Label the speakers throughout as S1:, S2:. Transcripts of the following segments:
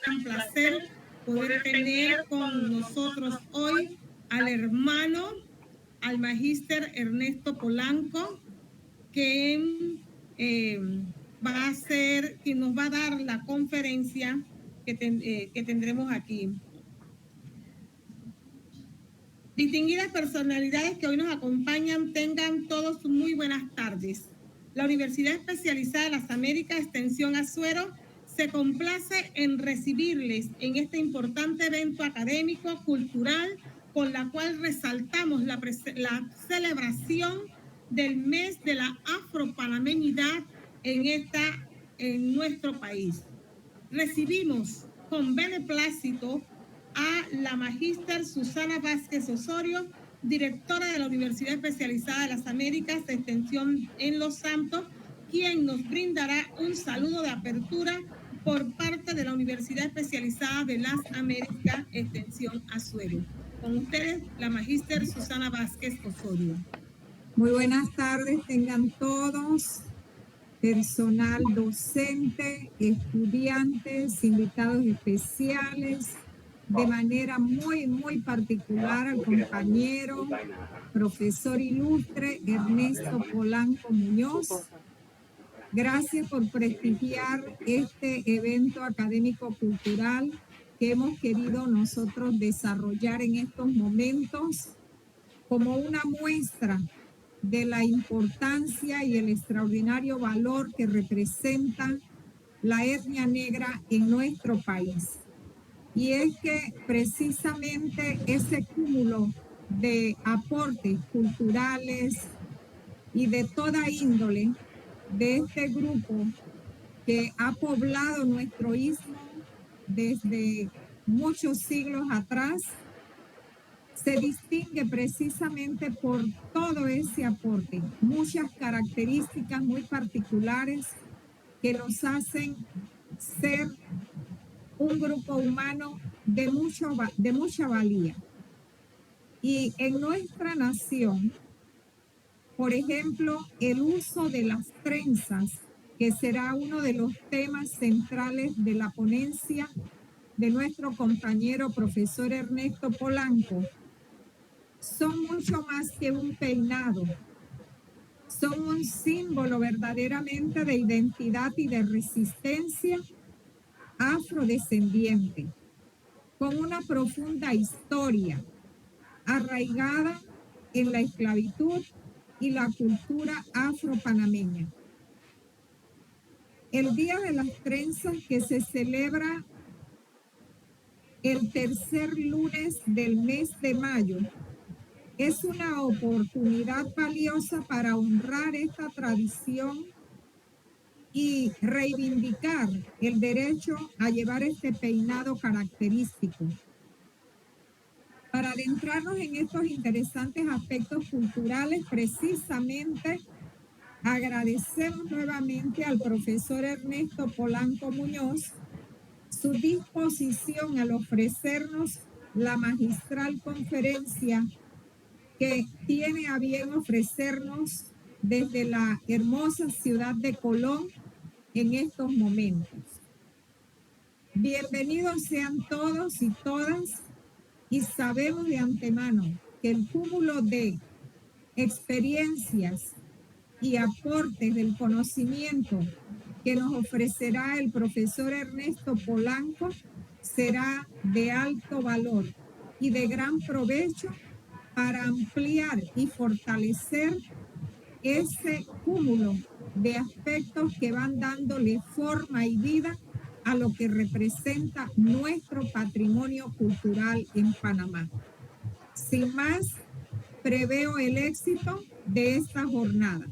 S1: gran placer poder tener con nosotros hoy al hermano, al magíster Ernesto Polanco, que va a ser quien nos va a dar la conferencia que tendremos aquí. Distinguidas personalidades que hoy nos acompañan, tengan todos muy buenas tardes. La Universidad Especializada de las Américas, Extensión Azuero, se complace en recibirles en este importante evento académico, cultural, con la cual resaltamos la celebración del mes de la afropanameñidad en nuestro país. Recibimos con beneplácito a la magíster Susana Vázquez Osorio, directora de la Universidad Especializada de las Américas, de Extensión en Los Santos, quien nos brindará un saludo de apertura por parte de la Universidad Especializada de las Américas, Extensión Azuero. Con ustedes, la magíster Susana Vázquez Osorio.
S2: Muy buenas tardes, tengan todos, personal docente, estudiantes, invitados especiales, de manera muy particular al compañero, profesor ilustre Ernesto Polanco Muñoz. Gracias por prestigiar este evento académico-cultural que hemos querido nosotros desarrollar en estos momentos como una muestra de la importancia y el extraordinario valor que representa la etnia negra en nuestro país. Y es que precisamente ese cúmulo de aportes culturales y de toda índole de este grupo que ha poblado nuestro istmo desde muchos siglos atrás, se distingue precisamente por todo ese aporte, muchas características muy particulares que nos hacen ser un grupo humano de mucha valía. Y en nuestra nación, por ejemplo, el uso de las trenzas, que será uno de los temas centrales de la ponencia de nuestro compañero profesor Ernesto Polanco, son mucho más que un peinado, son un símbolo verdaderamente de identidad y de resistencia afrodescendiente, con una profunda historia arraigada en la esclavitud y la cultura afropanameña. El Día de las Trenzas, que se celebra el tercer lunes del mes de mayo, es una oportunidad valiosa para honrar esta tradición y reivindicar el derecho a llevar este peinado característico. Para adentrarnos en estos interesantes aspectos culturales, precisamente agradecemos nuevamente al profesor Ernesto Polanco Muñoz su disposición al ofrecernos la magistral conferencia que tiene a bien ofrecernos desde la hermosa ciudad de Colón en estos momentos. Bienvenidos sean todos y todas, y sabemos de antemano que el cúmulo de experiencias y aportes del conocimiento que nos ofrecerá el profesor Ernesto Polanco será de alto valor y de gran provecho para ampliar y fortalecer ese cúmulo de aspectos que van dándole forma y vida a lo que representa nuestro patrimonio cultural en Panamá. Sin más, preveo el éxito de esta jornada.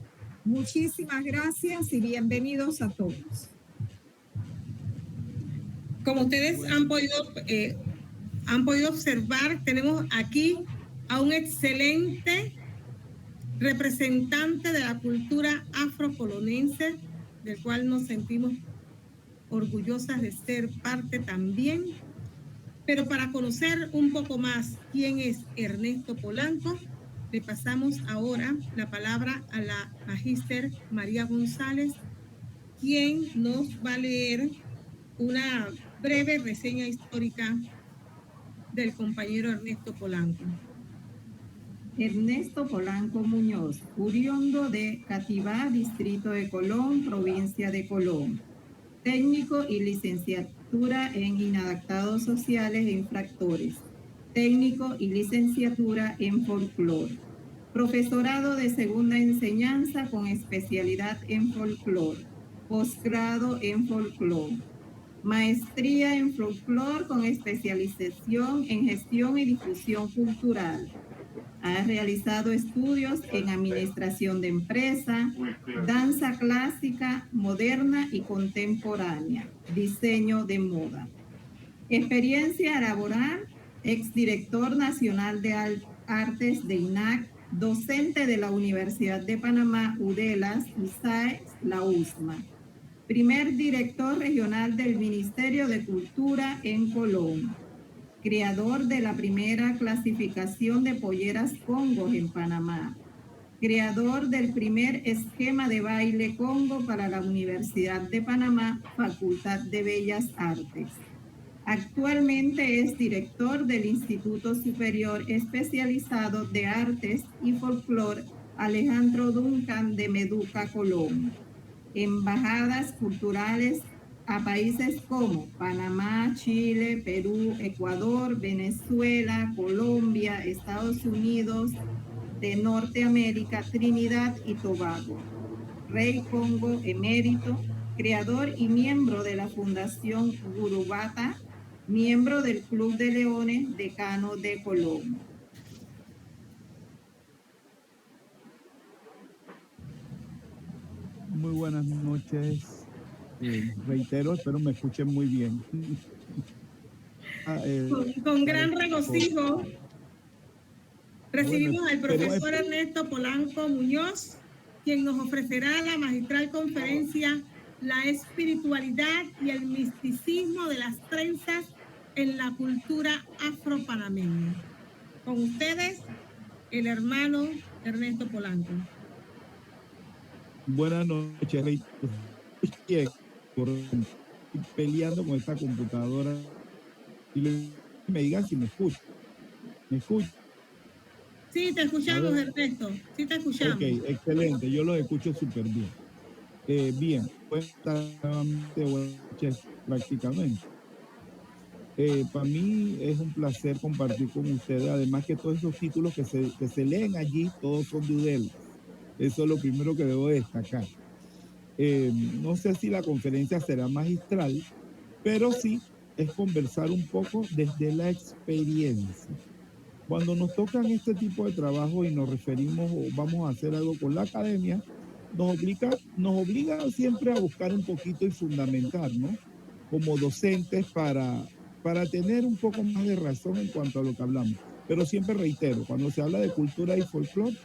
S2: Muchísimas gracias y bienvenidos a todos.
S1: Como ustedes han podido observar, tenemos aquí a un excelente representante de la cultura afrocolonense, del cual nos sentimos orgullosas de ser parte también. Pero para conocer un poco más quién es Ernesto Polanco, le pasamos ahora la palabra a la magíster María González, quien nos va a leer una breve reseña histórica del compañero Ernesto Polanco.
S2: Ernesto Polanco Muñoz, oriundo de Cativá, distrito de Colón, provincia de Colón. Técnico y licenciatura en inadaptados sociales e infractores. Técnico y licenciatura en folclore. Profesorado de segunda enseñanza con especialidad en folclore. Posgrado en folclore. Maestría en folclore con especialización en gestión y difusión cultural. Ha realizado estudios en administración de empresa, danza clásica, moderna y contemporánea, diseño de moda. Experiencia laboral, exdirector nacional de artes de INAC, docente de la Universidad de Panamá, UDELAS y SAES, la USMA. Primer director regional del Ministerio de Cultura en Colón. Creador de la primera clasificación de polleras Congo en Panamá. Creador del primer esquema de baile Congo para la Universidad de Panamá, Facultad de Bellas Artes. Actualmente es director del Instituto Superior Especializado de Artes y Folclore Alejandro Duncan de Meduca, Colón. Embajadas culturales a países como Panamá, Chile, Perú, Ecuador, Venezuela, Colombia, Estados Unidos de Norteamérica, Trinidad y Tobago. Rey Congo emérito, creador y miembro de la Fundación Gurubata, miembro del Club de Leones, decano de Colón.
S3: Muy buenas noches. Reitero, espero me escuchen muy bien.
S1: Con gran regocijo recibimos al profesor Ernesto Polanco Muñoz, quien nos ofrecerá la magistral conferencia La espiritualidad y el misticismo de las trenzas en la cultura afropanameña. Con ustedes, el hermano Ernesto Polanco.
S3: Buenas noches, Rey. Estoy peleando con esta computadora y me digan si me escuchan. ¿Me escuchan?
S1: Sí, te escuchamos, Ernesto. Sí, te escuchamos.
S3: Ok, excelente. Yo los escucho súper bien. Bien, buenas noches prácticamente. Para mí es un placer compartir con ustedes, además que todos esos títulos que se leen allí, todos son de UDEL. Eso es lo primero que debo destacar. No sé si la conferencia será magistral, pero sí es conversar un poco desde la experiencia. Cuando nos tocan este tipo de trabajo y nos referimos o vamos a hacer algo con la academia, nos obliga siempre a buscar un poquito y fundamentar, ¿no? Como docentes para tener un poco más de razón en cuanto a lo que hablamos. Pero siempre reitero, cuando se habla de cultura y folclore,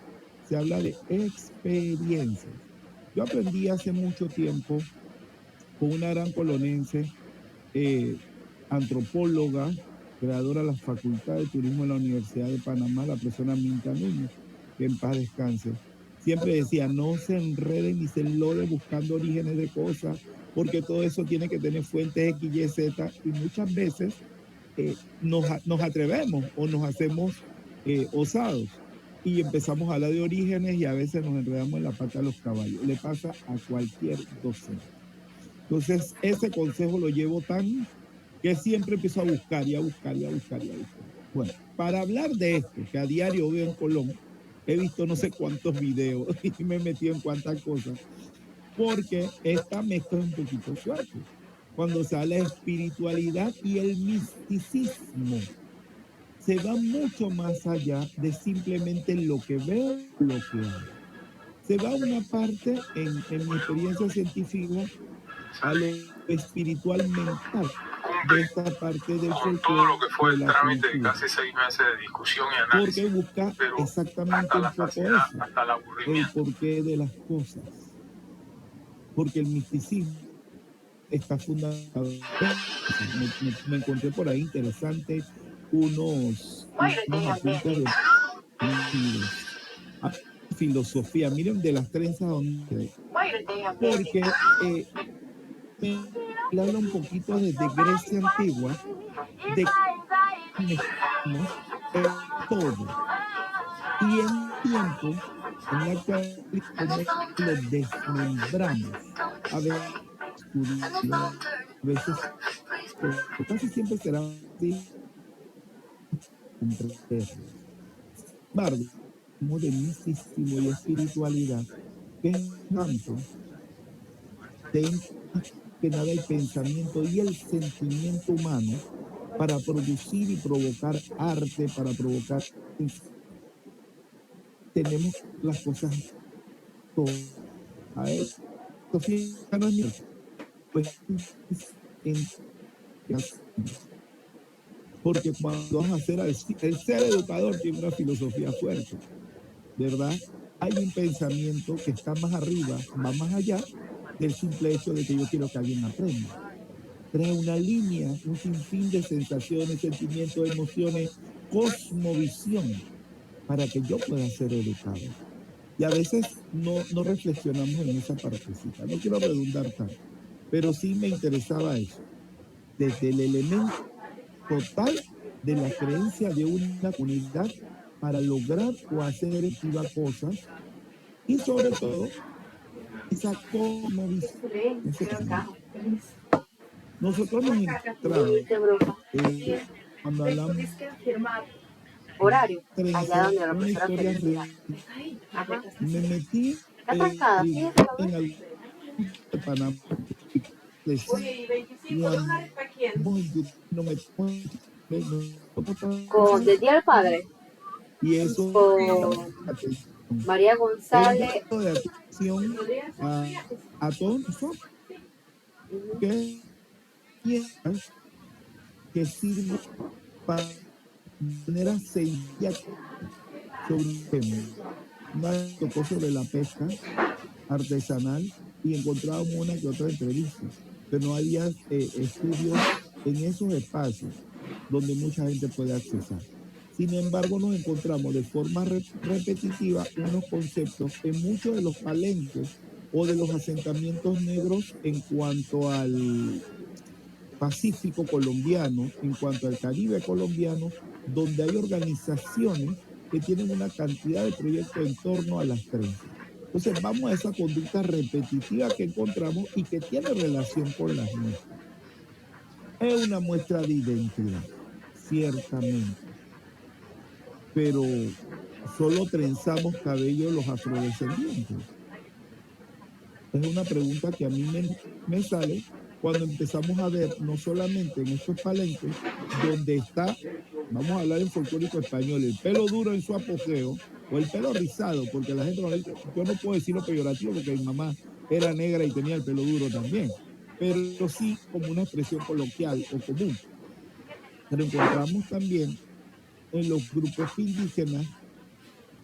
S3: se habla de experiencias. Yo aprendí hace mucho tiempo con una gran colonense, antropóloga, creadora de la Facultad de Turismo de la Universidad de Panamá, la profesora Minta Núñez, que en paz descanse. Siempre decía, no se enreden ni se enloden buscando orígenes de cosas, porque todo eso tiene que tener fuentes X, Y, Z, y muchas veces nos atrevemos o nos hacemos osados y empezamos a hablar de orígenes y a veces nos enredamos en la pata de los caballos. Le pasa a cualquier docente. Entonces, ese consejo lo llevo tan que siempre empiezo a buscar y a buscar y a buscar y a buscar. Bueno, para hablar de esto, que a diario veo en Colón, he visto no sé cuántos videos y me he metido en cuántas cosas, porque esta mezcla es un poquito fuerte. Cuando se habla de espiritualidad y el misticismo, se va mucho más allá de simplemente lo que veo, lo que hago. Se va una parte, en mi experiencia científica, a lo espiritual mental de esta parte del folclore,
S4: todo lo que fue
S3: de
S4: el
S3: la
S4: trámite de
S3: cultura.
S4: casi 6 meses de discusión y análisis.
S3: Porque busca
S4: Pero
S3: exactamente
S4: hasta
S3: un
S4: la
S3: poco
S4: saciedad,
S3: eso,
S4: hasta el
S3: el
S4: aburrimiento.
S3: porqué de las cosas. Porque el misticismo está fundamentado. Me encontré por ahí interesante unos apuntes de filosofía. Miren de las trenzas donde, porque él habla un poquito desde Grecia antigua, de todo. Y en tiempo, en la actualidad, como lo desmembramos. A veces, casi siempre será así. Sin embargo, como de misticismo y espiritualidad, que es tanto, que nada el pensamiento y el sentimiento humano para producir y provocar arte, para provocar. Tenemos las cosas todas. A ver, Sofía no es mi. Pues, porque cuando vas a hacer el ser educador tiene una filosofía fuerte, ¿verdad? Hay un pensamiento que está más arriba, va más allá del simple hecho de que yo quiero que alguien aprenda. Crea una línea, un sinfín de sensaciones, sentimientos, emociones, cosmovisión, para que yo pueda ser educado. Y a veces no reflexionamos en esa partecita. No quiero redundar tanto, pero sí me interesaba eso. Desde el elemento total de la creencia de una comunidad para lograr o hacer efectiva cosas y sobre todo esa cosmovisión. Nosotros nos encontramos cuando hablamos
S5: horario, allá donde la
S3: una
S5: profesora
S3: historia
S5: Felicidad.
S3: me metí
S5: Está trancada, ¿sí?
S3: en algún de Panamá no me
S5: Con del Día del Padre,
S3: y eso
S5: con María González.
S3: de atención a todos nosotros que sirve para manera sencilla sobre un tema. Me tocó sobre la pesca artesanal y encontrábamos una que otra entrevista, pero no había estudios en esos espacios donde mucha gente puede accesar. Sin embargo, nos encontramos de forma repetitiva unos conceptos en muchos de los palenques o de los asentamientos negros en cuanto al Pacífico colombiano, en cuanto al Caribe colombiano, donde hay organizaciones que tienen una cantidad de proyectos en torno a las trenzas. Entonces vamos a esa conducta repetitiva que encontramos y que tiene relación con las nuestras. Es una muestra de identidad, ciertamente, pero solo trenzamos cabello los afrodescendientes. Es una pregunta que a mí me sale cuando empezamos a ver, no solamente en estos palenques, donde está, vamos a hablar en folclórico español, el pelo duro en su apogeo, o el pelo rizado, porque la gente, yo no puedo decirlo peyorativo porque mi mamá era negra y tenía el pelo duro también, pero sí como una expresión coloquial o común. Pero encontramos también en los grupos indígenas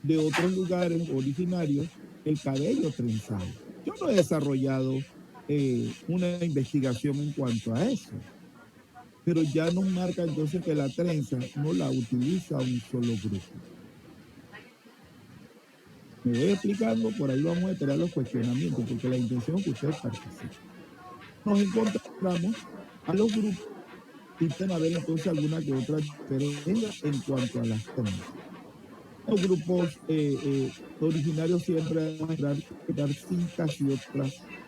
S3: de otros lugares originarios el cabello trenzado. Yo no he desarrollado una investigación en cuanto a eso, pero ya nos marca entonces que la trenza no la utiliza un solo grupo. Me voy explicando, por ahí vamos a esperar los cuestionamientos, porque la intención es que ustedes participen. Nos encontramos a los grupos y pueden haber entonces alguna que otra diferencia en cuanto a las trenzas. Los grupos originarios siempre van a dar cintas y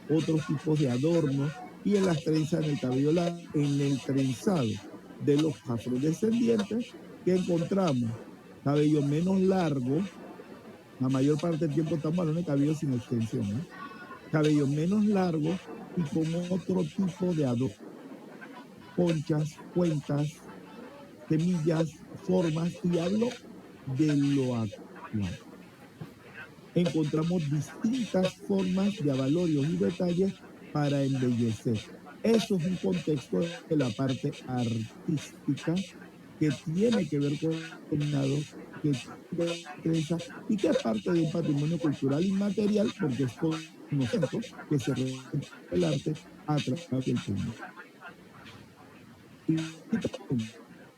S3: otros tipos de adornos, y en las trenzas en el cabello largo, en el trenzado de los afrodescendientes, que encontramos cabello menos largo, la mayor parte del tiempo estamos hablando de cabello sin extensión, ¿eh? Cabello menos largo y con otro tipo de adorno, conchas, cuentas, semillas, formas, y hablo de lo actual. Encontramos distintas formas de avalorios y detalles para embellecer. Eso es un contexto de la parte artística que tiene que ver con que y que es parte de un patrimonio cultural inmaterial, porque es conocimiento que se representa el arte a través del público.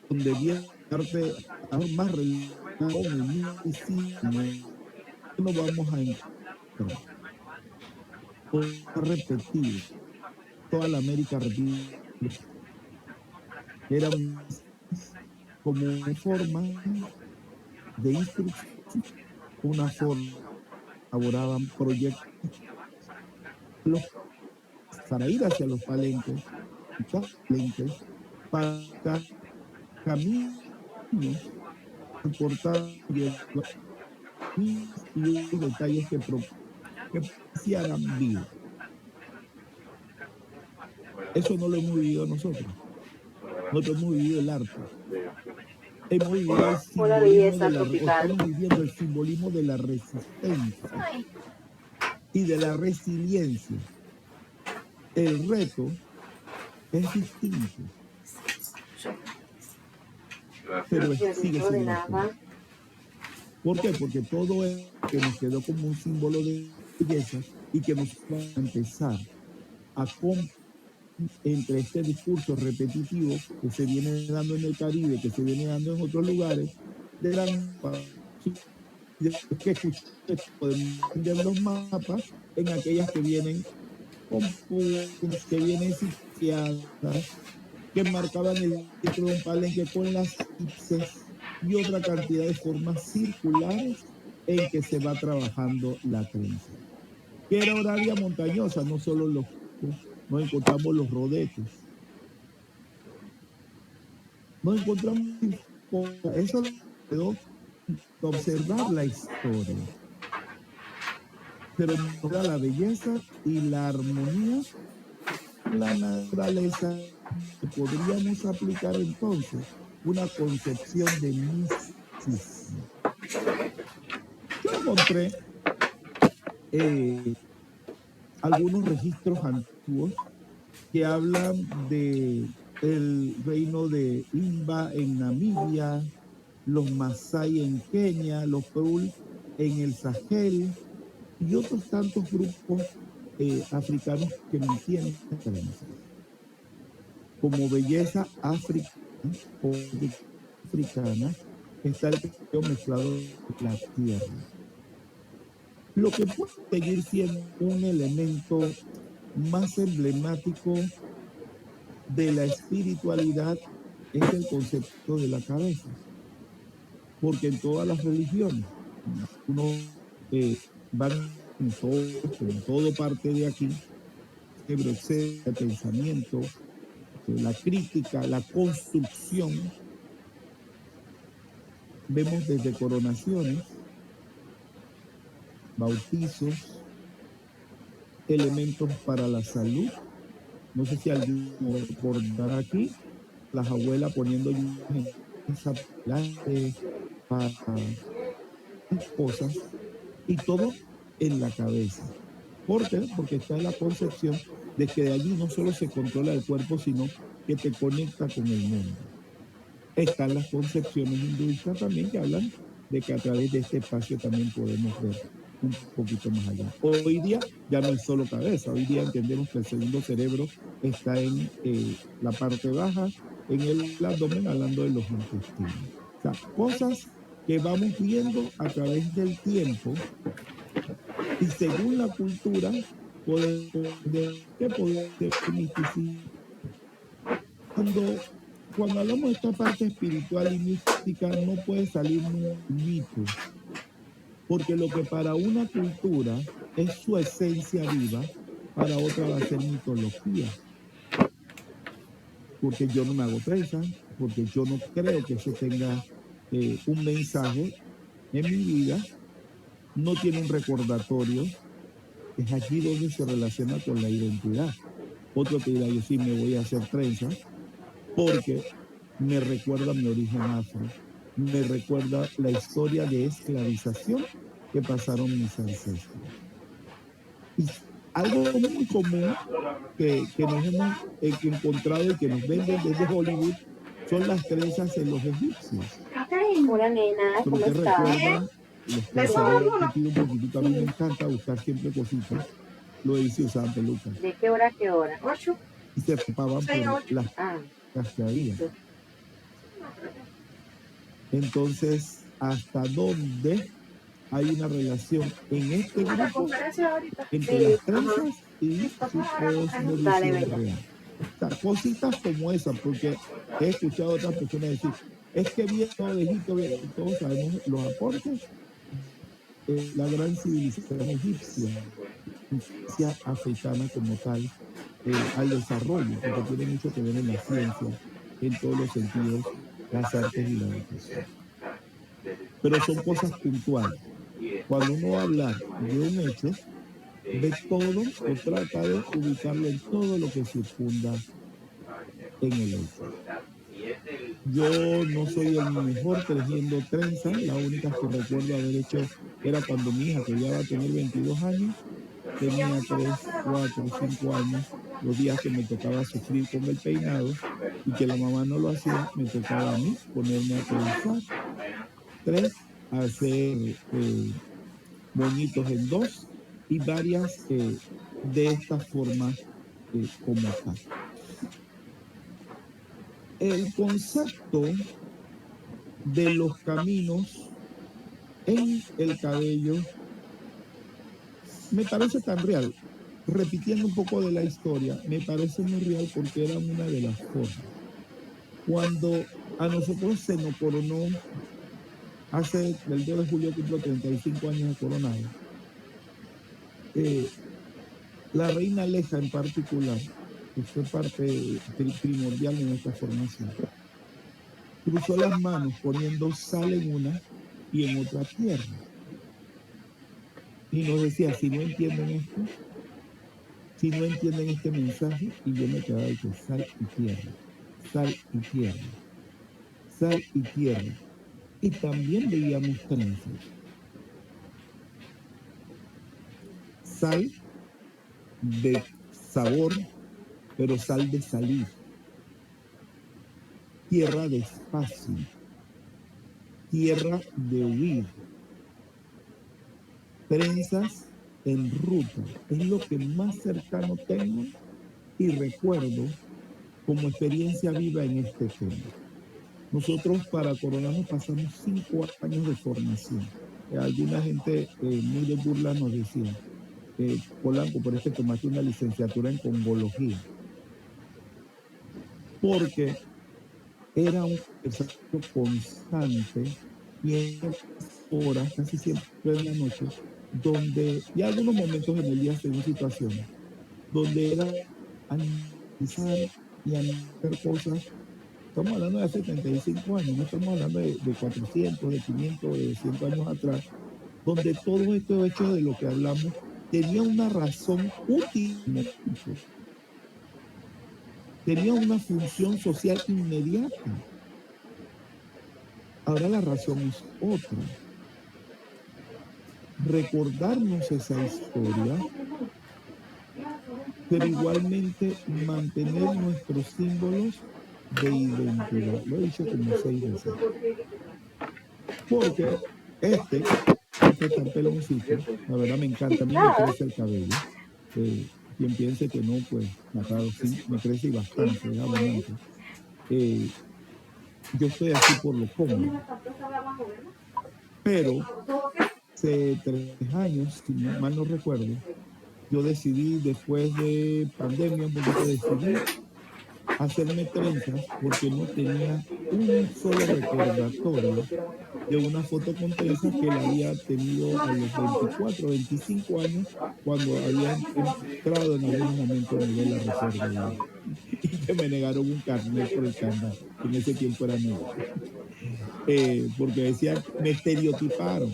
S3: Donde viene el arte más relacionado con el misticismo, no vamos a repetir toda la América Latina. Era como una forma de instrucción, una forma, elaboraban proyectos para ir hacia los palenques, para caminos importantes y los detalles que propiciaran vida. Eso no lo hemos vivido nosotros. Nosotros hemos vivido el arte. Hemos vivido el simbolismo estamos viviendo el simbolismo de la resistencia y de la resiliencia. El reto es distinto, pero sigue siendo igual. ¿Por qué? Porque todo es que nos quedó como un símbolo de belleza y que nos va a empezar a entre este discurso repetitivo que se viene dando en el Caribe, que se viene dando en otros lugares, de gran que escuchar, podemos entender los mapas en aquellas que vienen con puntos, que vienen sitiadas, que marcaban el centro de un palenque con las elipses y otra cantidad de formas circulares en que se va trabajando la creencia. Que era horaria montañosa, no solo no encontramos los rodetes. No encontramos eso, quedó observar la historia. Pero toda la belleza y la armonía, la naturaleza, podríamos aplicar entonces una concepción de misticismo. Yo encontré algunos registros antiguos que hablan de el reino de Imba en Namibia, los Masái en Kenia, los Peul en el Sahel y otros tantos grupos africanos que mantienen creencias. Como belleza africana está el creo mezclado de la tierra. Lo que puede seguir siendo un elemento más emblemático de la espiritualidad es el concepto de la cabeza. Porque en todas las religiones, uno van en todo parte de aquí, el pensamiento, la crítica, la construcción, vemos desde coronaciones, bautizos, elementos para la salud. No sé si alguien recordará aquí, las abuelas poniendo esa para cosas y todo en la cabeza. ¿Por qué? Porque está en la concepción de que de allí no solo se controla el cuerpo, sino que te conecta con el mundo. Están las concepciones hinduistas también que hablan de que a través de este espacio también podemos ver un poquito más allá. Hoy día ya no es solo cabeza, hoy día entendemos que el segundo cerebro está en la parte baja, en el abdomen, hablando de los intestinos. O sea, cosas que vamos viendo a través del tiempo y según la cultura podemos ver que puede ser misticismo. Cuando hablamos de esta parte espiritual y mística no puede salir un mito, porque lo que para una cultura es su esencia viva, para otra va a ser mitología. Porque yo no me hago trenza, porque yo no creo que eso tenga un mensaje en mi vida, no tiene un recordatorio, es allí donde se relaciona con la identidad. Otro te dirá, yo sí me voy a hacer trenza, porque me recuerda mi origen afro, me recuerda la historia de esclavización que pasaron mis ancestros. Y algo muy común que nos hemos encontrado y que nos venden desde Hollywood son las trenzas en los egipcios.
S5: Hola, nena, ¿cómo
S3: Porque
S5: estás?
S3: recuerdan, los que se han repetido un poquitito, a mí me encanta buscar siempre cositas. Lo hice usaban pelucas.
S5: ¿De qué hora a qué hora? 8.
S3: Y se tapaban por las que había. Entonces, ¿hasta dónde hay una relación en este grupo entre las trenzas y su cosmovisión real. O sea, cositas como esas, porque he escuchado a otras personas decir, es que viejo de Egipto, todos sabemos los aportes, la gran civilización egipcia, africana como tal, al desarrollo, porque tiene mucho que ver en la ciencia, en todos los sentidos, las artes y la educación. Pero son cosas puntuales. Cuando uno va a hablar de un hecho, ve todo o trata de ubicarlo en todo lo que circunda en el hecho. Yo no soy el mejor tejiendo trenzas, la única que recuerdo haber hecho era cuando mi hija, que ya va a tener 22 años, tenía 3, 4, 5 años, los días que me tocaba sufrir con el peinado y que la mamá no lo hacía, me tocaba a mí ponerme a trenzar. 3, hacer moñitos en 2 y varias de esta forma como tal. El concepto de los caminos en el cabello me parece tan real. Repitiendo un poco de la historia, me parece muy real porque era una de las formas. Cuando a nosotros se nos coronó, hace el 2 de julio cumplo 35 años de coronado, la reina Aleja en particular, que fue parte primordial en esta formación, cruzó las manos poniendo sal en una y en otra tierra. Y nos decía, si no entienden esto, si no entienden este mensaje, y yo me quedaba de que sal y tierra, sal y tierra, sal y tierra. Y también veíamos trenzas. Sal de sabor, pero sal de salir. Tierra de espacio. Tierra de huir. Trenzas en ruta. Es lo que más cercano tengo y recuerdo como experiencia viva en este tema. Nosotros para coronarnos pasamos 5 años de formación. Alguna gente muy de burla nos decía, Polanco, por eso tomaste una licenciatura en congología. Porque era un ejercicio constante y en horas, casi siempre en la noche, donde, y algunos momentos en el día según situaciones, donde era analizar y analizar cosas. Estamos hablando de hace 75 años, no estamos hablando de 400, de 500, de 100 años atrás, donde todo esto hecho de lo que hablamos tenía una razón útil, tenía una función social inmediata. Ahora la razón es otra. Recordarnos esa historia, pero igualmente mantener nuestros símbolos de identidad. Lo he dicho como 6 veces. Porque este tan peloncito, la verdad me encanta, a mí me crece el cabello. Quien piense que no, pues, claro, sí, me crece bastante, es abundante. Yo estoy aquí por lo cómodo. Pero hace 3 años, si mal no recuerdo, yo decidí, después de pandemia, un poquito decidí hacerme trenzas porque no tenía un solo recordatorio de una foto con trenzas que la había tenido a los 24, 25 años cuando había entrado en algún momento en el de la reserva y que me negaron un carnet por el canal, que en ese tiempo era nuevo, porque decían, me estereotiparon.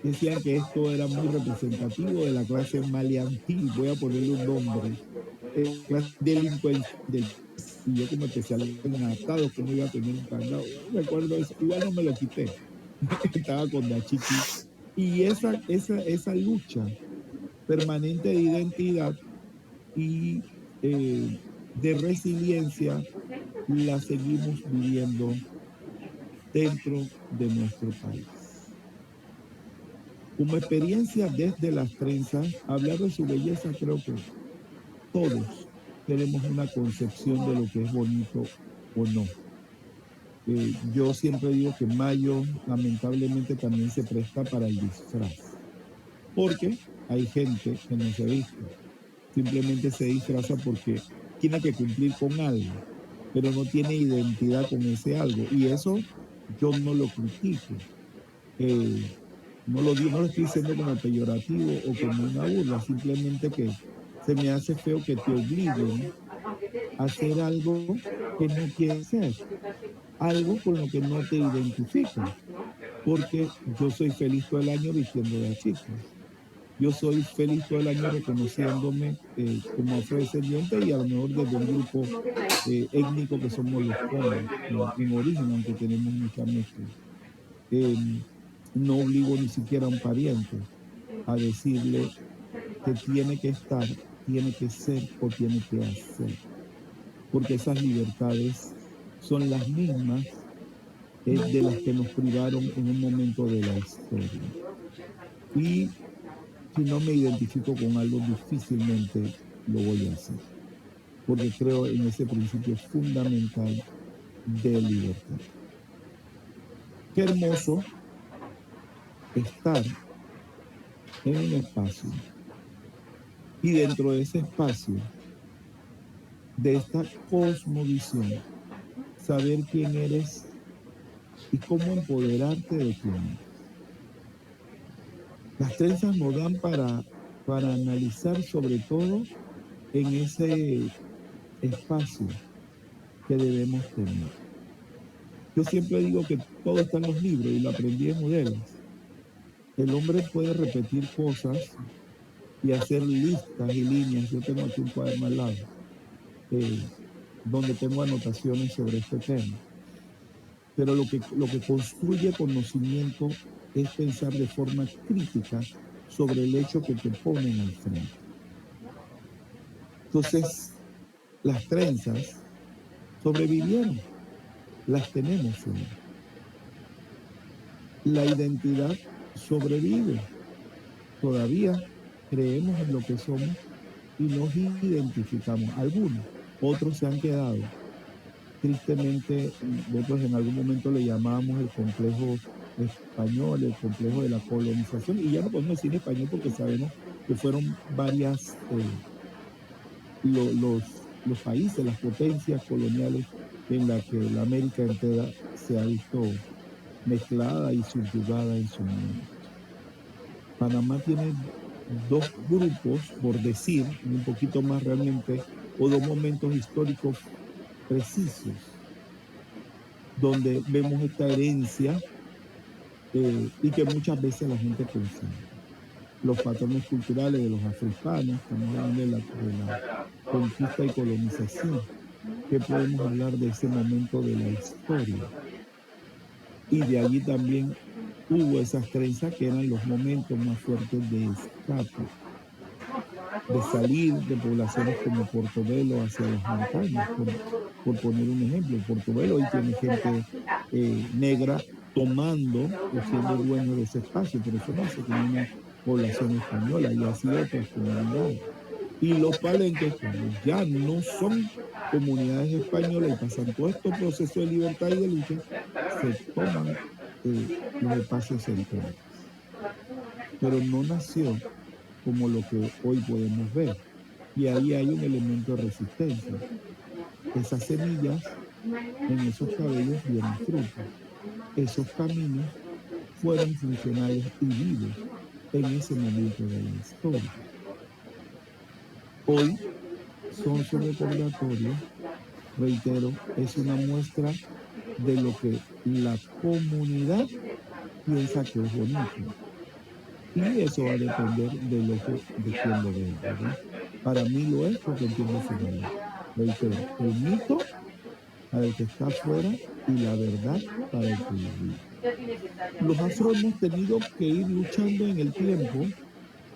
S3: Decían que esto era muy representativo de la clase maleantil, voy a ponerle un nombre, clase delincuente. Y yo como especialista en adaptados, como iba a tener un candado. No recuerdo eso, igual no me lo quité. Estaba con Dachiki. Y esa lucha permanente de identidad y de resiliencia la seguimos viviendo dentro de nuestro país. Como experiencia desde las trenzas, hablar de su belleza, creo que todos tenemos una concepción de lo que es bonito o no. Yo siempre digo que mayo lamentablemente también se presta para el disfraz, porque hay gente que no se viste, simplemente se disfraza porque tiene que cumplir con algo, pero no tiene identidad con ese algo, y eso yo no lo critico. No lo estoy diciendo como peyorativo o como una burla, simplemente que se me hace feo que te obliguen a hacer algo que no quieres ser, algo con lo que no te identificas, porque yo soy feliz todo el año vistiendo de chicas. Yo soy feliz todo el año reconociéndome como afrodescendiente y a lo mejor desde un grupo étnico que somos los Conos, en origen, aunque tenemos mucha mezcla. No obligo ni siquiera a un pariente a decirle que tiene que estar, tiene que ser o tiene que hacer, porque esas libertades son las mismas de las que nos privaron en un momento de la historia. Y si no me identifico con algo, difícilmente lo voy a hacer, porque creo en ese principio fundamental de libertad. Qué hermoso estar en un espacio y dentro de ese espacio, de esta cosmovisión, saber quién eres y cómo empoderarte de quién eres. Las trenzas nos dan para analizar sobre todo en ese espacio que debemos tener. Yo siempre digo que todo está en los libros y lo aprendí en Modelos. El hombre puede repetir cosas y hacer listas y líneas. Yo tengo aquí un cuaderno al lado donde tengo anotaciones sobre este tema. Pero lo que construye conocimiento es pensar de forma crítica sobre el hecho que te ponen al frente. Entonces, las trenzas sobrevivieron, las tenemos hoy. La identidad sobrevive. Todavía creemos en lo que somos y nos identificamos. Algunos, otros se han quedado. Tristemente, nosotros en algún momento le llamábamos el complejo español, el complejo de la colonización, y ya no podemos decir español porque sabemos que fueron varias los países, las potencias coloniales en las que la América entera se ha visto mezclada y subyugada en su momento. Panamá tiene dos grupos, por decir un poquito más realmente, o dos momentos históricos precisos, donde vemos esta herencia y que muchas veces la gente confunde. Los patrones culturales de los africanos, estamos hablando de la conquista y colonización, que podemos hablar de ese momento de la historia. Y de allí también hubo esas trenzas que eran los momentos más fuertes de escape, de salir de poblaciones como Portobelo hacia las montañas, por poner un ejemplo. Portobelo hoy tiene gente negra tomando o siendo dueños de ese espacio, pero eso no hace con una población española, y así otras comunidades. Y los palenques, como ya no son comunidades españolas y pasan todo estos procesos de libertad y de lucha, se toman los espacios centrales. Pero no nació como lo que hoy podemos ver. Y ahí hay un elemento de resistencia. Esas semillas en esos cabellos dieron frutos. Esos caminos fueron funcionales y vivos en ese momento de la historia. Hoy son su recordatorio, reitero, es una muestra de lo que la comunidad piensa que es bonito. Y eso va a depender de quién lo vea, ¿verdad? Para mí lo es porque entiendo su valor. Reitero, el mito para el que está afuera y la verdad para el que lo vive. Los afro hemos tenido que ir luchando en el tiempo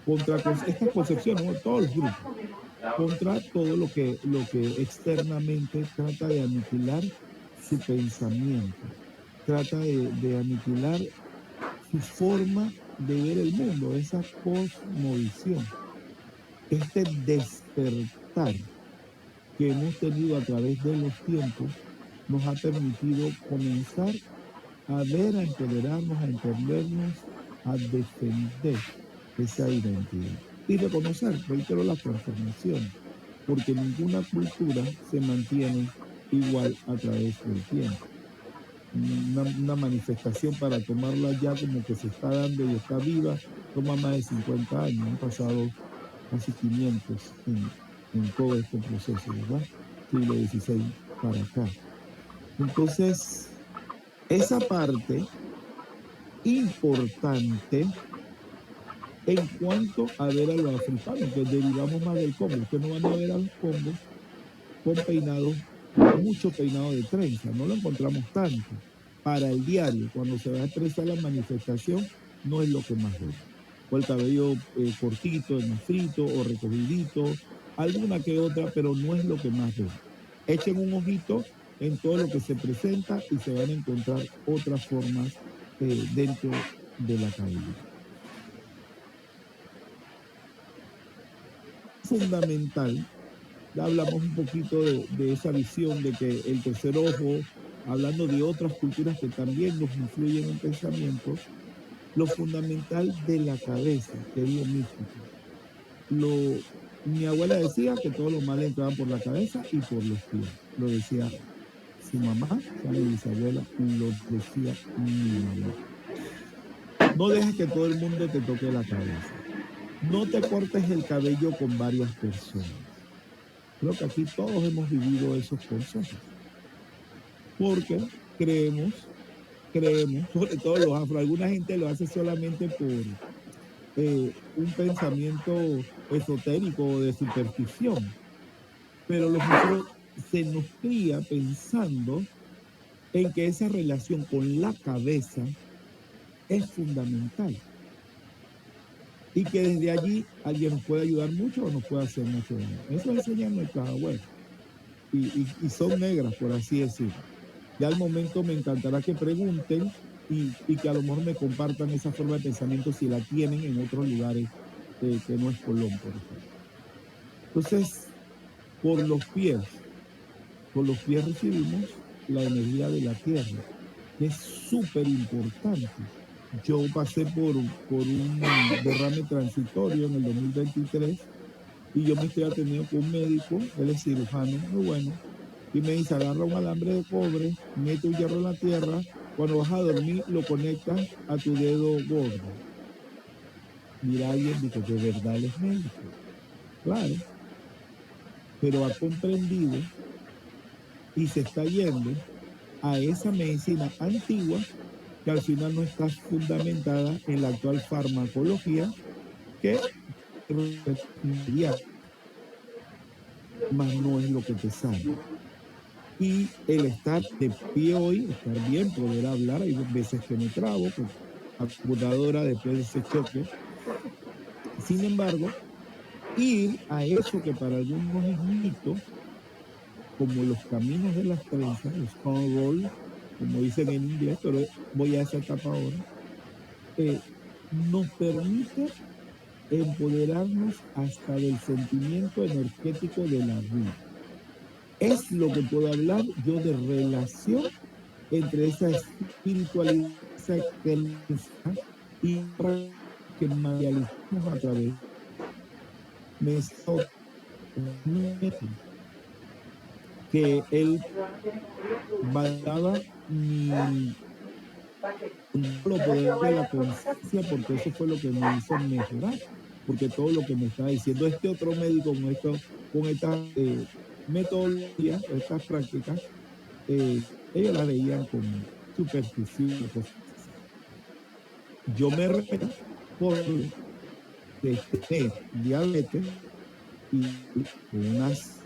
S3: contra estas concepciones, ¿no? Todos los grupos, contra todo lo que externamente trata de aniquilar su pensamiento, trata de aniquilar su forma de ver el mundo, esa cosmovisión, este despertar que hemos tenido a través de los tiempos nos ha permitido comenzar a ver, a empoderarnos, a entendernos, a defender esa identidad y reconocer, reitero, la transformación, porque ninguna cultura se mantiene igual a través del tiempo. Una manifestación para tomarla ya como que se está dando y está viva toma más de 50 años, han pasado casi 500 en todo este proceso, ¿verdad? Siglo XVI para acá. Entonces, esa parte importante en cuanto a ver a los africanos, que derivamos más del Congo. Ustedes no van a ver a los congos con peinados, mucho peinado de trenza, no lo encontramos tanto. Para el diario, cuando se va a expresar la manifestación, no es lo que más veo. O el cabello cortito, frito o recogidito, alguna que otra, pero no es lo que más veo. Echen un ojito en todo lo que se presenta y se van a encontrar otras formas dentro de la cabellera. Fundamental, ya hablamos un poquito de esa visión de que el tercer ojo, hablando de otras culturas que también nos influyen en pensamientos, lo fundamental de la cabeza, que es lo místico. Mi abuela decía que todos los males entraban por la cabeza y por los pies. Lo decía su mamá, mi bisabuela, lo decía mi mamá. No dejes que todo el mundo te toque la cabeza. No te cortes el cabello con varias personas. Creo que aquí todos hemos vivido esos consejos. Porque creemos, sobre todo los afro, alguna gente lo hace solamente por un pensamiento esotérico o de superstición. Pero los afro se nos cría pensando en que esa relación con la cabeza es fundamental. Y que desde allí alguien nos puede ayudar mucho o nos puede hacer mucho daño. Eso enseñan nuestras abuelas. Y son negras, por así decirlo. Ya al momento me encantará que pregunten y que a lo mejor me compartan esa forma de pensamiento si la tienen en otros lugares que no es Colón, por ejemplo. Entonces, por los pies recibimos la energía de la tierra, que es súper importante. Yo pasé por un derrame transitorio en el 2023 y yo me estoy atendiendo con un médico, él es cirujano, muy bueno, y me dice, agarra un alambre de cobre, mete un hierro en la tierra, cuando vas a dormir lo conectas a tu dedo gordo. Mira, alguien dice que de verdad él es médico. Claro, pero ha comprendido y se está yendo a esa medicina antigua que al final no está fundamentada en la actual farmacología, que más no es lo que te sale. Y el estar de pie hoy, estar bien, poder hablar, hay veces que me trabo, pues, la computadora después de ese choque. Sin embargo, ir a eso que para algunos es mito, como los caminos de las trenzas, los stone roll, como dicen en inglés, pero voy a esa etapa ahora, nos permite empoderarnos hasta del sentimiento energético de la vida. Es lo que puedo hablar yo de relación entre esa espiritualidad, esa creencia y que materializamos a través de esto que él valoraba mi lo poder de la conciencia, porque eso fue lo que me hizo mejorar, porque todo lo que me estaba diciendo este otro médico con estas metodologías, estas prácticas, ellos las veían con superstición. Yo me recuerdo por tener diabetes y unas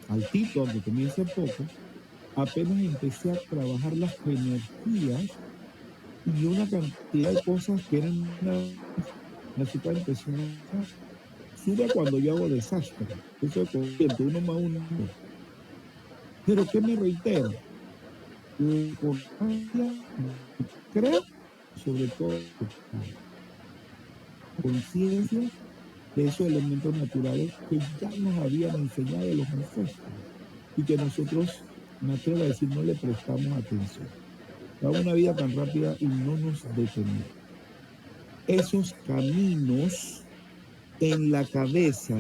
S3: altito, aunque comience poco, apenas empecé a trabajar las energías y una cantidad de cosas que eran una super impresionante. Sube cuando yo hago desastre, eso es consciente, uno más uno. Pero ¿qué me reitero? La importancia, creo, sobre todo, conciencia de esos elementos naturales que ya nos habían enseñado los ancestros y que nosotros me atrevo a decir, no le prestamos atención. Vamos una vida tan rápida y no nos detenemos. Esos caminos en la cabeza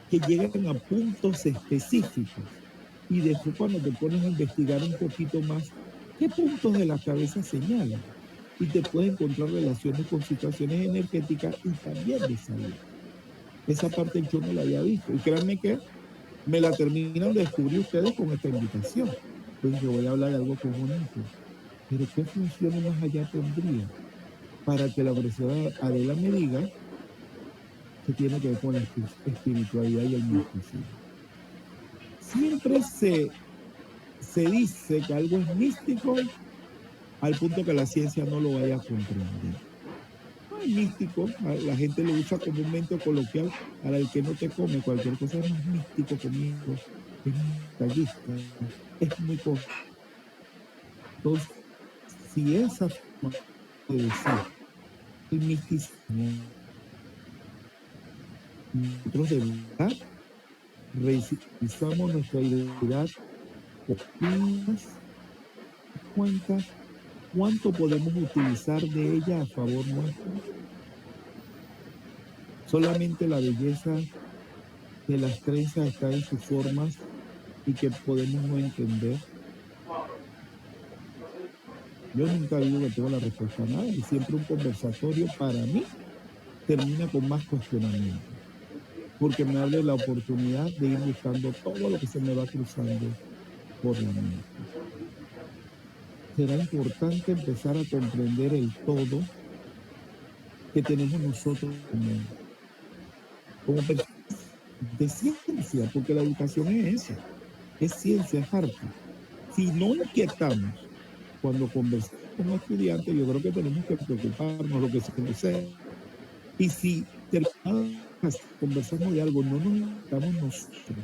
S3: que llegan a puntos específicos y después cuando te pones a investigar un poquito más, ¿qué puntos de la cabeza señalan? Y te puedes encontrar relaciones con situaciones energéticas y también de salud. Esa parte yo no la había visto y créanme que me la terminan de descubrir ustedes con esta invitación. Pues yo voy a hablar de algo que es bonito, pero ¿qué funciones más allá tendría para que la profesora Adela me diga que tiene que ver con la espiritualidad y el misticismo? Siempre se dice que algo es místico al punto que la ciencia no lo vaya a comprender. No es místico, la gente lo usa comúnmente o coloquial, para el que no te come cualquier cosa es más místico conmigo, es muy detallista, es muy cosa. Entonces, si esa forma de decir el misticismo, nosotros de verdad revisamos nuestra identidad, opinas, cuenta cuánto podemos utilizar de ella a favor nuestro. Solamente la belleza de las trenzas está en sus formas y que podemos no entender. Yo nunca digo que tengo la respuesta a nada y siempre un conversatorio para mí termina con más cuestionamiento, porque me abre la oportunidad de ir buscando todo lo que se me va cruzando por la mente. Será importante empezar a comprender el todo que tenemos nosotros como personas de ciencia, porque la educación es eso, es ciencia, es arte. Si no inquietamos cuando conversamos con estudiantes, yo creo que tenemos que preocuparnos lo que se conoce. Y si terminamos conversamos de algo, no nos inquietamos nosotros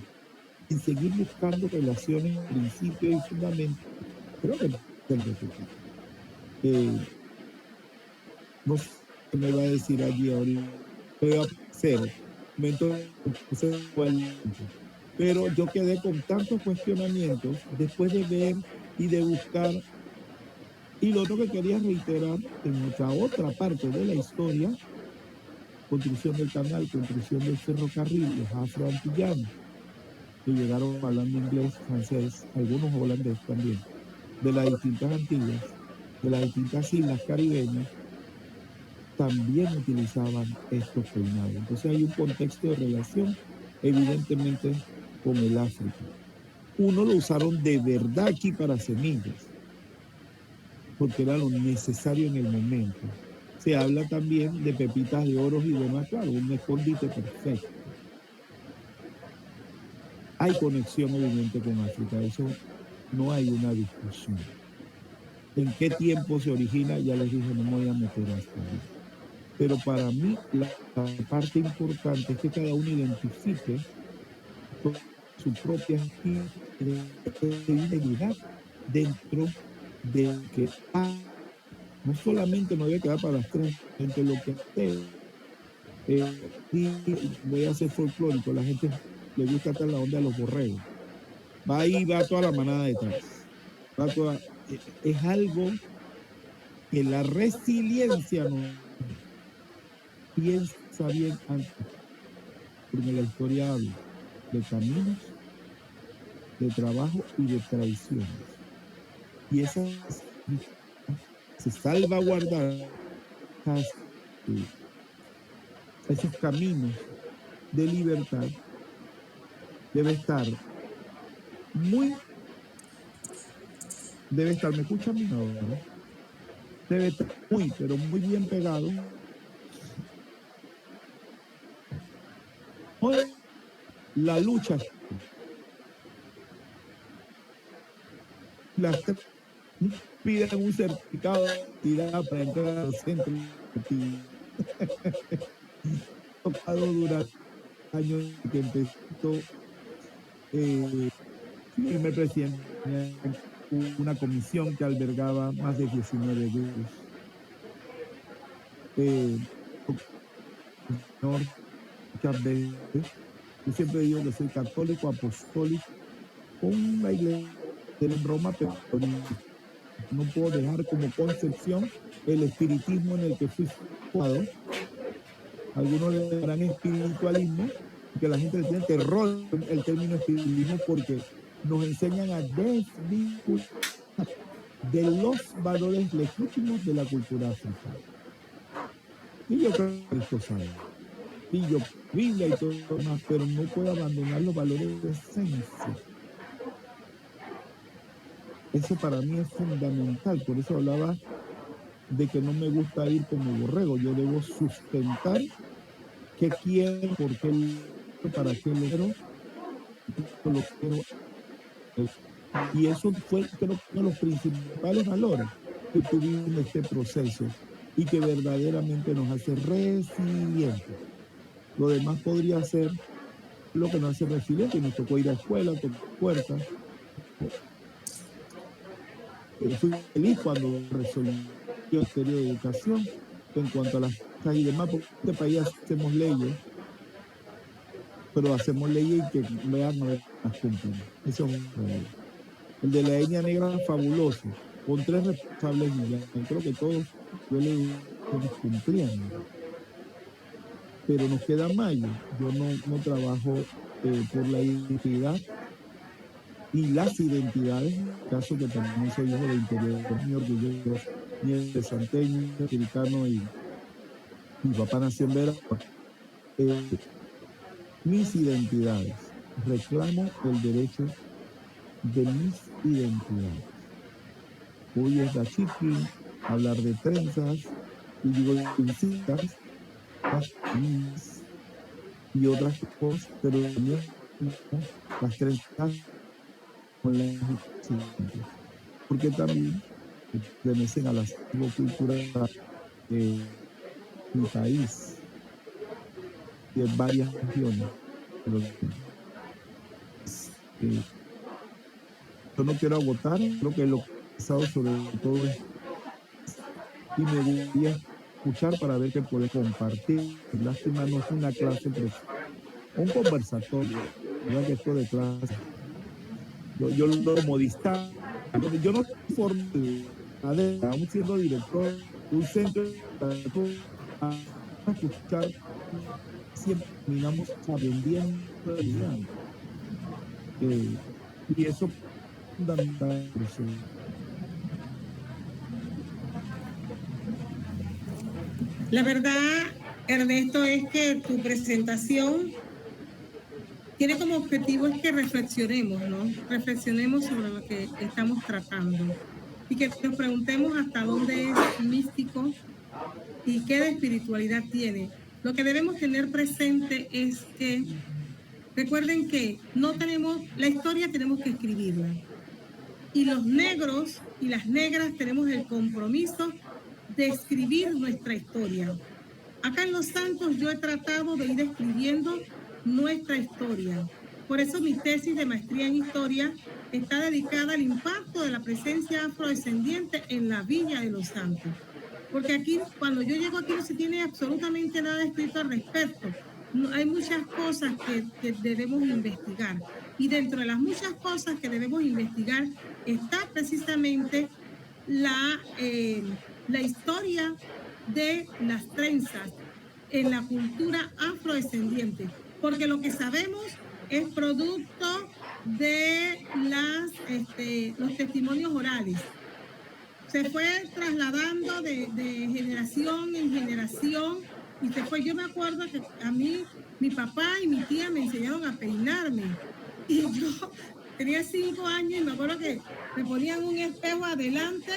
S3: y seguir buscando relaciones, principios y fundamentos, creo que no sé qué me va a decir allí ahorita, voy a hacer, pero yo quedé con tantos cuestionamientos después de ver y de buscar. Y lo otro que quería reiterar, en nuestra otra parte de la historia, construcción del canal, construcción del ferrocarril, los afroantillanos, que llegaron hablando inglés, francés, algunos holandés también, de las distintas Antillas, de las distintas islas caribeñas, también utilizaban estos peinados. Entonces hay un contexto de relación, evidentemente, con el África. Uno lo usaron de verdad aquí para semillas, porque era lo necesario en el momento. Se habla también de pepitas de oro y demás, claro, un escondite perfecto. Hay conexión evidente con África, eso no hay una discusión. ¿En qué tiempo se origina? Ya les dije, no me voy a meter hasta ahí. Pero para mí la parte importante es que cada uno identifique su propia identidad dentro de que no solamente me voy a quedar para las tres, entre lo que y voy a hacer folclórico, la gente le gusta estar la onda de los borregos. Va ahí, va toda la manada detrás. Va toda, es algo que la resiliencia no piensa bien antes, porque la historia habla de caminos, de trabajo y de traiciones. Y esas se salvaguardar esos caminos de libertad debe estar, ¿me escuchan bien ahora? Debe estar muy, pero muy bien pegado. Hoy la lucha, las piden un certificado tirado para entrar a los centros. Tocado durante años que empezó el primer presidente, una comisión que albergaba más de 19 grupos. Muchas veces, yo siempre digo que soy católico, apostólico, con una iglesia en Roma, pero no puedo dejar como concepción el espiritismo en el que fui formado. Algunos le darán espiritualismo, que la gente le tiene terror el término espiritismo porque nos enseñan a desvincular de los valores legítimos de la cultura africana. Y yo creo que esto sabe. Y yo, Biblia y todo lo demás, pero no puedo abandonar los valores de esencia. Eso para mí es fundamental, por eso hablaba de que no me gusta ir como borrego. Yo debo sustentar qué quiero, por qué, para qué lo quiero. Y eso fue, creo, uno de los principales valores que tuvimos en este proceso y que verdaderamente nos hace resilientes. Lo demás podría ser lo que nos hace resilientes. Nos tocó ir a escuela, tocar puertas. Fui feliz cuando resolví el Ministerio de Educación en cuanto a las cosas y demás, porque en este país hacemos leyes, pero hacemos leyes y que vean a ver las cumplen. Eso es un problema. El de la etnia negra es fabuloso, con 3 responsables y ya. Creo que todos yo le estamos cumpliendo. Pero nos queda mayo. Yo no trabajo por la identidad y las identidades, en el caso que también soy hijo de interior, muy orgulloso, ni de santeño, americano, y mi papá nació en Veracruz. Mis identidades, reclamo el derecho de mis identidades. Hoy es dachiqui, hablar de trenzas, y digo pincitas, y otras cosas, pero también las trenzas con las porque también pertenecen a la cultura de mi país, de varias regiones. Yo no quiero agotar, creo que lo que he pensado sobre todo es, y me gustaría escuchar para ver qué puede compartir. Lástima, no es una clase, pero un conversatorio, ¿verdad? Que esto de clase. Yo lo como distancia. Yo no soy formal, aún siendo director de un centro a escuchar, siempre terminamos aprendiendo. Y eso es fundamental.
S1: La verdad, Ernesto, es que tu presentación tiene como objetivo es que reflexionemos, ¿no? Reflexionemos sobre lo que estamos tratando y que nos preguntemos hasta dónde es místico y qué de espiritualidad tiene. Lo que debemos tener presente es que recuerden que no tenemos, la historia tenemos que escribirla. Y los negros y las negras tenemos el compromiso de escribir nuestra historia. Acá en Los Santos yo he tratado de ir escribiendo nuestra historia. Por eso mi tesis de maestría en historia está dedicada al impacto de la presencia afrodescendiente en la Villa de Los Santos. Porque aquí, cuando yo llego aquí, no se tiene absolutamente nada escrito al respecto. No, hay muchas cosas que debemos investigar. Y dentro de las muchas cosas que debemos investigar está precisamente la historia de las trenzas en la cultura afrodescendiente. Porque lo que sabemos es producto de los testimonios orales. Se fue trasladando de generación en generación y se fue. Yo me acuerdo que a mí, mi papá y mi tía me enseñaron a peinarme. Y yo tenía 5 años y me acuerdo que me ponían un espejo adelante.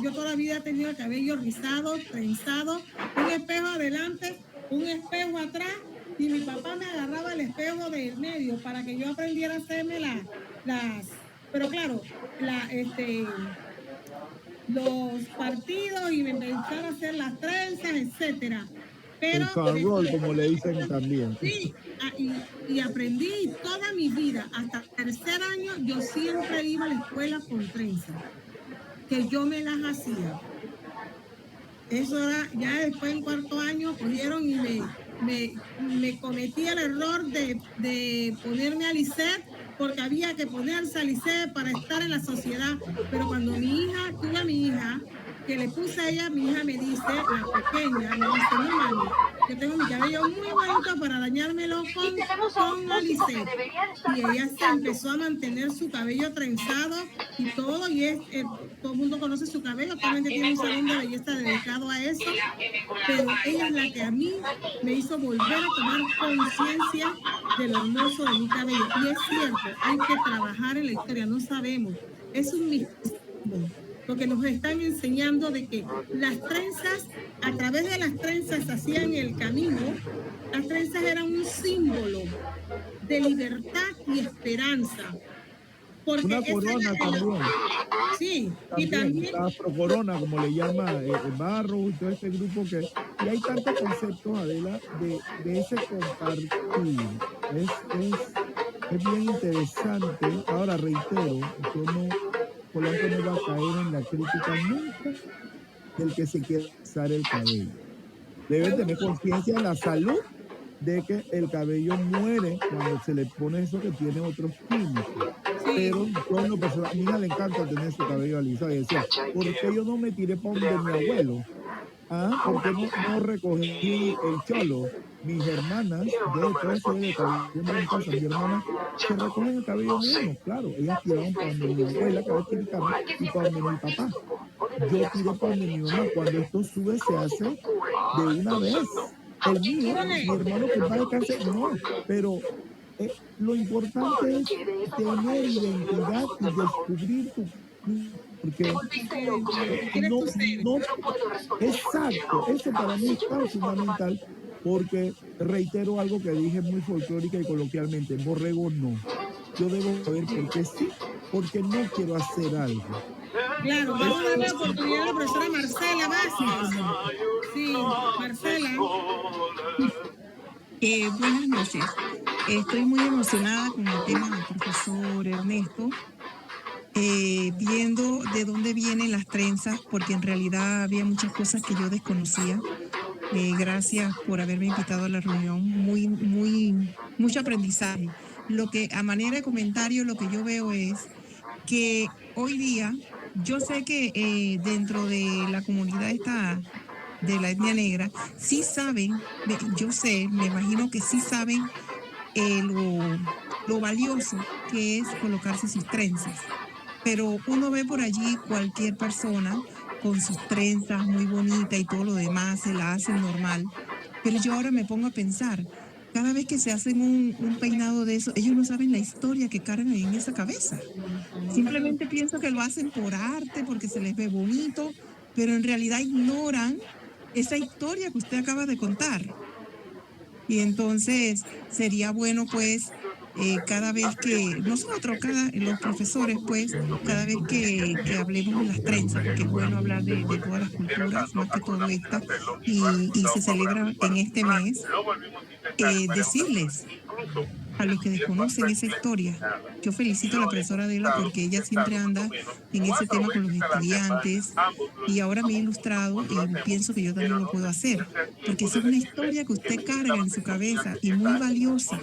S1: Yo toda la vida he tenido el cabello rizado, trenzado, un espejo adelante, un espejo atrás. Y mi papá me agarraba el espejo del medio para que yo aprendiera a hacerme las... Pero claro, los partidos y me empezara a hacer las trenzas, etcétera. Pero
S3: el carroll, como le dicen también.
S1: Sí, y aprendí toda mi vida, hasta el 3er año, yo siempre iba a la escuela con trenzas, que yo me las hacía. Eso era, ya después en 4º año cogieron y me cometí el error de ponerme a lisset porque había que ponerse al liceo para estar en la sociedad. Pero cuando tuve a mi hija, que le puse a ella, mi hija me dice, la pequeña, me dice, no mami, yo tengo mi cabello muy bonito para dañármelo con Alice. Y ella se empezó a mantener su cabello trenzado y todo, y todo el mundo conoce su cabello, actualmente tiene un salón de belleza dedicado a eso, pero ella es la que a mí me hizo volver a tomar conciencia de lo hermoso de mi cabello. Y es cierto, hay que trabajar en la historia, no sabemos, es un misticismo, porque nos están enseñando de que las trenzas, a través de las trenzas hacían el camino, las trenzas eran un símbolo de libertad y esperanza. Porque
S3: una corona también.
S1: Sí,
S3: también,
S1: y también
S3: la afrocorona, como le llama Barro y todo este grupo y hay tantos conceptos, Adela, de ese compartir. Es bien interesante. Ahora reitero, Polanco no va a caer en la crítica nunca del que se quiere usar el cabello. Debe tener conciencia de la salud, de que el cabello muere cuando se le pone eso que tiene otros químicos. Pero yo en lo personal, a mi hija le encanta tener su cabello alisado y decía, ¿por qué yo no me tiré para donde mi abuelo? ¿Por qué no recogí el cholo? Mis hermanas, yo de todo eso de cabello en casa, mi hermana se recogen el cabello mío, claro, ellas tiraron para donde mi abuela, que va tirando, y para donde mi papá. Yo tiré para donde mi mamá. Cuando esto sube se hace de una vez. El mío, mi hermano que va a descansar, no, pero lo importante es tener identidad y descubrir tu, porque no, exacto, eso para mí es tan fundamental, porque reitero algo que dije muy folclórica y coloquialmente, borrego no, yo debo saber por qué sí, porque no quiero hacer algo.
S1: Claro, vamos a dar la oportunidad a la profesora Marcela Vázquez. Sí, Marcela.
S6: Buenas noches. Estoy muy emocionada con el tema del profesor Ernesto, viendo de dónde vienen las trenzas, porque en realidad había muchas cosas que yo desconocía. Gracias por haberme invitado a la reunión. Mucho aprendizaje. Lo que, a manera de comentario, lo que yo veo es que hoy día, yo sé que dentro de la comunidad de la etnia negra, sí saben, yo sé, me imagino que sí saben lo valioso que es colocarse sus trenzas. Pero uno ve por allí cualquier persona con sus trenzas muy bonitas y todo lo demás, se la hacen normal. Pero yo ahora me pongo a pensar, cada vez que se hacen un peinado de eso, ellos no saben la historia que cargan en esa cabeza. Simplemente pienso que lo hacen por arte, porque se les ve bonito, pero en realidad ignoran esa historia que usted acaba de contar. Y entonces sería bueno, pues, cada vez que, nosotros, los profesores, pues, cada vez que hablemos de las trenzas, porque es bueno hablar de todas las culturas, más que todo esta, y se celebra en este mes, decirles a los que desconocen esa historia. Yo felicito a la profesora Adela porque ella siempre anda en ese tema con los estudiantes y ahora me ha ilustrado y pienso que yo también lo puedo hacer, porque esa es una historia que usted carga en su cabeza y muy valiosa,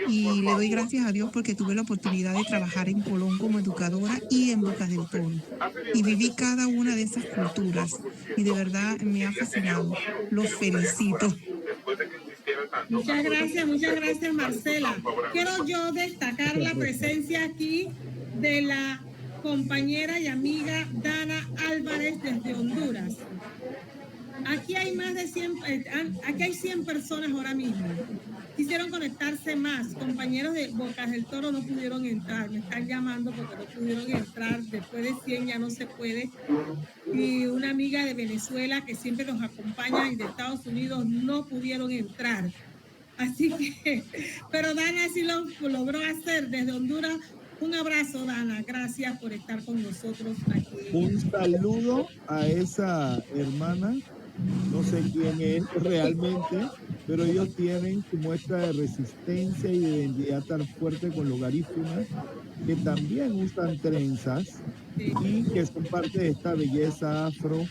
S6: y le doy gracias a Dios porque tuve la oportunidad de trabajar en Colón como educadora y en Bocas del Toro y viví cada una de esas culturas y de verdad me ha fascinado. Los felicito.
S1: Muchas gracias Marcela. Quiero yo destacar la presencia aquí de la compañera y amiga Dana Álvarez desde Honduras. Aquí hay más de 100, aquí hay 100 personas ahora mismo. Quisieron conectarse más. Compañeros de Bocas del Toro no pudieron entrar. Me están llamando porque no pudieron entrar. Después de 100 ya no se puede. Y una amiga de Venezuela que siempre nos acompaña y de Estados Unidos no pudieron entrar. Así que, pero Dana sí lo logró hacer desde Honduras. Un abrazo, Dana. Gracias por estar con nosotros aquí.
S3: Un saludo a esa hermana. No sé quién es realmente, pero ellos tienen su muestra de resistencia y de identidad tan fuerte con los garífunas, que también usan trenzas y que son parte de esta belleza afro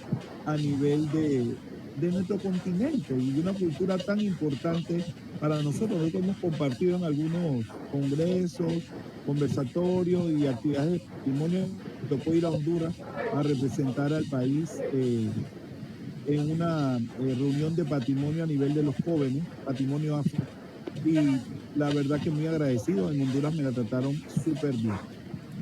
S3: a nivel de nuestro continente y de una cultura tan importante para nosotros hemos compartido en algunos congresos, conversatorios y actividades de patrimonio. Me tocó ir a Honduras a representar al país en una reunión de patrimonio a nivel de los jóvenes, patrimonio afro. Y la verdad que muy agradecido, en Honduras me la trataron súper bien.